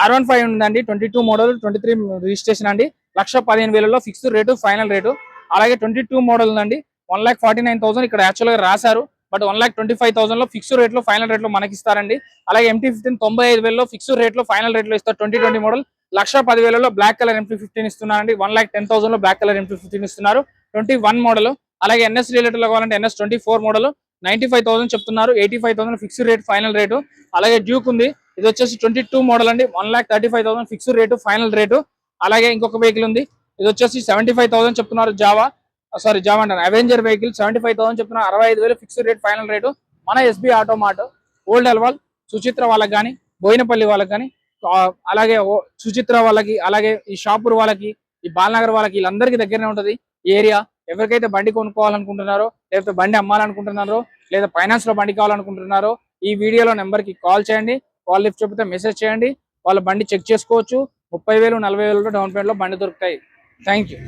R15 ఉందండి, 22 model 23 registration అండి. 1,15,000లో fixed rate, final rate. అలాగే 22 మోడల్ ఉందండి, 1,49,000 ఇక్కడ యాక్చువల్ గా రాశారు, బట్ 1,25,000 లో ఫిక్స్డ్ రేట్ లో, ఫైనల్ రేట్ లో మనకి ఇస్తారండి. అలాగే MT-15 95,000లో ఫిక్స్డ్ రేట్ లో, ఫైనల్ రేట్ లో ఇస్తారు. 2020 మోడల్ 1,10,000లో బ్లాక్ కలర్ MT-15 ఇస్తున్నారండి. 1,10,000లో బ్లాక్ కలర్ MT-15 ఇస్తున్నారు. 21 మోడల్. అలాగే NS రిలేటెడ్ లో కావాలంటే NS24 మోడల్ 95,000 చెప్తున్నారు. 85,000 ఫిక్స్డ్ రేట్, ఫైనల్ రేటు. అలాగే డ్యూక్ ఉంది, ఇది వచ్చేసి 22 మోడల్ అండి, 1,35,000 ఫిక్స్డ్ రేటు, ఫైనల్ రేటు. అలాగే ఇంకొక వెహికల్ ఉంది, ఇది వచ్చేసి 75,000 చెప్తున్నారు. జావా అంటారు, అవెంజర్ వెహికల్ 75,000 చెప్తున్నారు. 65,000 ఫిక్స్డ్ రేట్, ఫైనల్ రేటు. మన SB auto mart, old Alwal, Suchitra వాళ్ళకి కానీ, బోయినపల్లి వాళ్ళకి కానీ, అలాగే సుచిత్ర వాళ్ళకి, అలాగే ఈ షాపూర్ వాళ్ళకి, ఈ బాలనగర్ వాళ్ళకి, వీళ్ళందరికీ దగ్గరనే ఉంటది ఈ ఏరియా. ఎవరికైతే బండి కొనుక్కోవాలనుకుంటున్నారో, లేకపోతే బండి అమ్మాలనుకుంటున్నారో, లేదా ఫైనాన్స్ లో బండి కావాలనుకుంటున్నారో, ఈ వీడియోలో నెంబర్ కి కాల్ చేయండి. కాల్ లిఫ్ట్ చెప్తే మెసేజ్ చేయండి. వాళ్ళ బండి చెక్ చేసుకోవచ్చు. 30,000 40,000 డౌన్ పేమెంట్ లో బండి దొరుకుతాయి. Thank you.